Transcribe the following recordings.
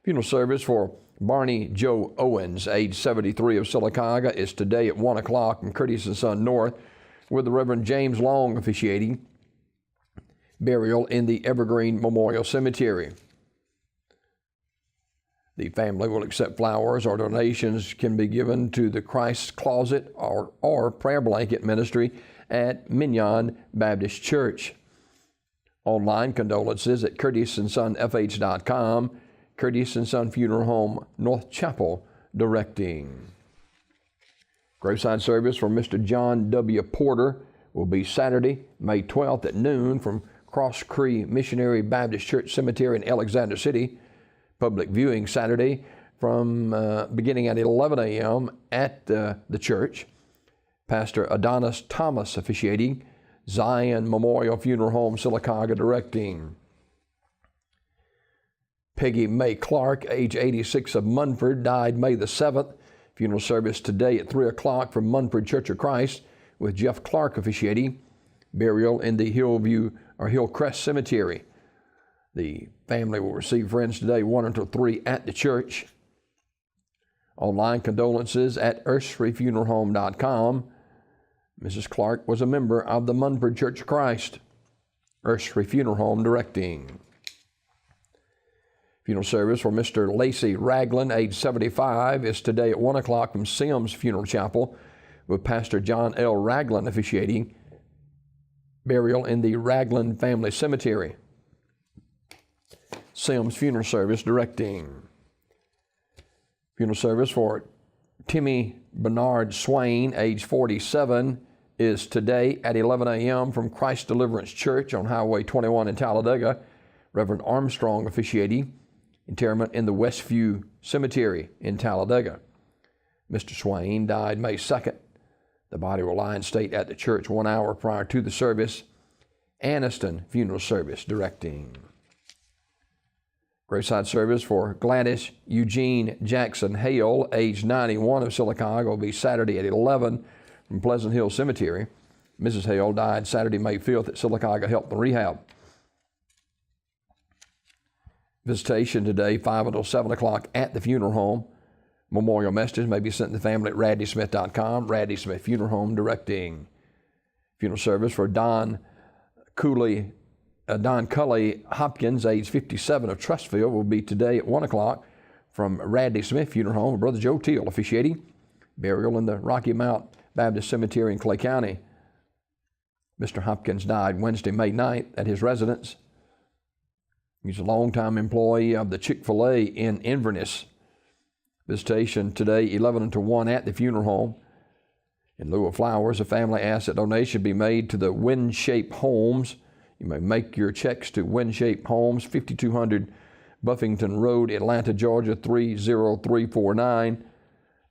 Funeral service for Barney Joe Owens, age 73, of Sylacauga, is today at 1 o'clock from Curtis & Son North, with the Reverend James Long officiating. Burial in the Evergreen Memorial Cemetery. The family will accept flowers or donations can be given to the Christ's Closet or Prayer Blanket Ministry at Mignon Baptist Church. Online condolences at curtissonsonfh.com. Curtis & Son Funeral Home, North Chapel, directing. Graveside service for Mr. John W. Porter will be Saturday, May 12th at noon from Cross Cree Missionary Baptist Church Cemetery in Alexander City. Public viewing Saturday from beginning at 11 a.m. at the church. Pastor Adonis Thomas officiating. Zion Memorial Funeral Home, Sylacauga, directing. Peggy May Clark, age 86, of Munford, died May the 7th. Funeral service today at 3 o'clock from Munford Church of Christ, with Jeff Clark officiating. Burial in the Hillcrest Cemetery. The family will receive friends today 1 until 3 at the church. Online condolences at earthstreetfuneralhome.com. Mrs. Clark was a member of the Munford Church of Christ. Earth Street Funeral Home, directing. Funeral service for Mr. Lacey Ragland, age 75, is today at 1 o'clock from Sims Funeral Chapel, with Pastor John L. Ragland officiating. Burial in the Ragland Family Cemetery. Sims Funeral Service, directing. Funeral service for Timmy Bernard Swain, age 47, is today at 11 a.m. from Christ Deliverance Church on Highway 21 in Talladega. Reverend Armstrong officiating. Interment in the Westview Cemetery in Talladega. Mr. Swain died May 2nd. The body will lie in state at the church 1 hour prior to the service. Anniston Funeral Service, directing. Graveside service for Gladys Eugene Jackson Hale, age 91, of Sylacauga, will be Saturday at 11 from Pleasant Hill Cemetery. Mrs. Hale died Saturday, May 5th at Sylacauga Health and Rehab. Visitation today, 5 until 7 o'clock at the funeral home. Memorial messages may be sent to the family at raddysmith.com. Raddy Smith Funeral Home, directing. Funeral service for Don Cully Hopkins, age 57, of Trustville, will be today at 1 o'clock from Raddy Smith Funeral Home. Brother Joe Teal officiating. Burial in the Rocky Mount Baptist Cemetery in Clay County. Mr. Hopkins died Wednesday, May 9th at his residence. He's a longtime employee of the Chick-fil-A in Inverness. Visitation today, 11 until 1 at the funeral home. In lieu of flowers, the family asks that donation be made to the Windshape Homes. You may make your checks to Windshape Homes, 5200 Buffington Road, Atlanta, Georgia, 30349.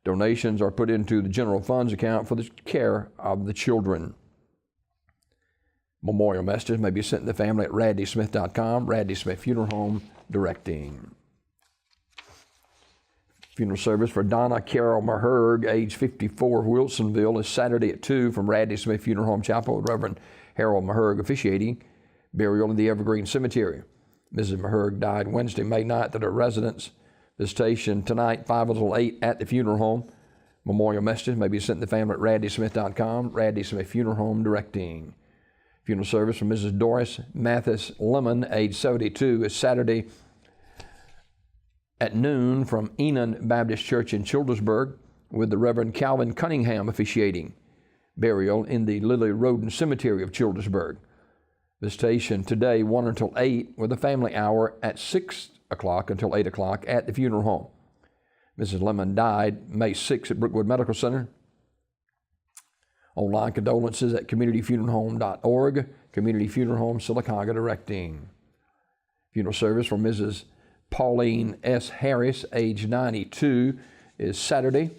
Donations are put into the general funds account for the care of the children. Memorial messages may be sent to the family at raddysmith.com. Raddy Smith Funeral Home, directing. Funeral service for Donna Carol Maherg, age 54, of Wilsonville, is Saturday at 2 from Raddy Smith Funeral Home Chapel, with Reverend Harold Maherg officiating. Burial in the Evergreen Cemetery. Mrs. Maherg died Wednesday, May 9th at her residence. Visitation tonight, 5 until 8 at the funeral home. Memorial messages may be sent to the family at raddysmith.com. Raddy Smith Funeral Home, directing. Funeral service for Mrs. Doris Mathis Lemon, age 72, is Saturday at noon from Enon Baptist Church in Childersburg, with the Reverend Calvin Cunningham officiating. Burial in the Lily Roden Cemetery of Childersburg. Visitation today, 1 until 8, with a family hour at 6 o'clock until 8 o'clock at the funeral home. Mrs. Lemon died May 6 at Brookwood Medical Center. Online condolences at communityfuneralhome.org. Community Funeral Home, Sylacauga, directing. Funeral service for Mrs. Pauline S. Harris, age 92, is Saturday.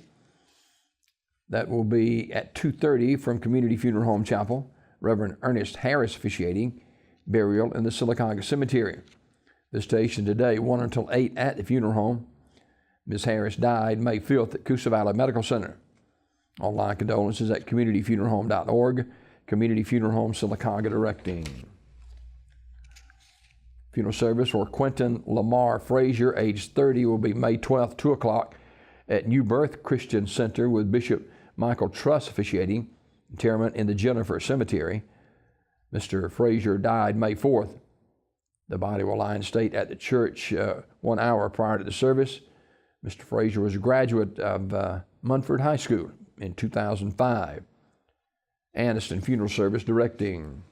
That will be at 2:30 from Community Funeral Home Chapel. Reverend Ernest Harris officiating. Burial in the Sylacauga Cemetery. Visitation today, 1 until 8 at the funeral home. Ms. Harris died May 5th at Coosa Valley Medical Center. Online condolences at communityfuneralhome.org. Community Funeral Home, Sylacauga, directing. Funeral service for Quentin Lamar Frazier, age 30, will be May 12th, 2 o'clock at New Birth Christian Center with Bishop Michael Truss officiating. Interment in the Jennifer Cemetery. Mr. Frazier died May 4th. The body will lie in state at the church 1 hour prior to the service. Mr. Frazier was a graduate of Munford High School in 2005. Aniston Funeral Service directing.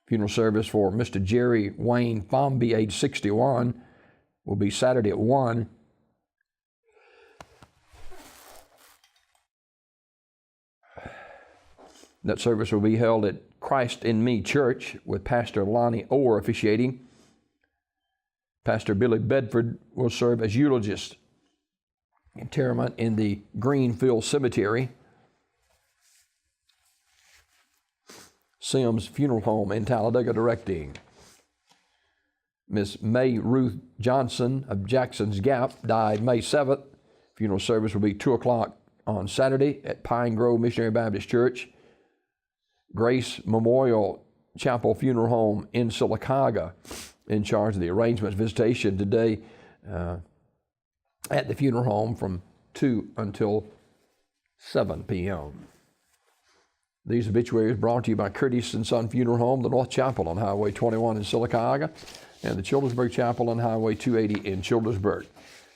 Funeral service for Mr. Jerry Wayne Fomby, age 61, will be Saturday at 1. That service will be held at Christ in Me Church with Pastor Lonnie Orr officiating. Pastor Billy Bedford will serve as eulogist. Interment in the Greenfield Cemetery. Sims Funeral Home in Talladega directing. Miss May Ruth Johnson of Jackson's Gap died May 7th. Funeral service will be 2 o'clock on Saturday at Pine Grove Missionary Baptist Church. Grace Memorial Chapel Funeral Home in Sylacauga in charge of the arrangements. Visitation today at the funeral home from 2 until 7 p.m. These obituaries brought to you by Curtis & Son Funeral Home, the North Chapel on Highway 21 in Sylacauga, and the Childersburg Chapel on Highway 280 in Childersburg.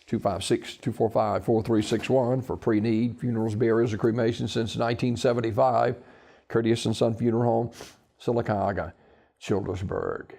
256-245-4361 for pre-need funerals, burials, or cremations since 1975. Curtis & Son Funeral Home, Sylacauga, Childersburg.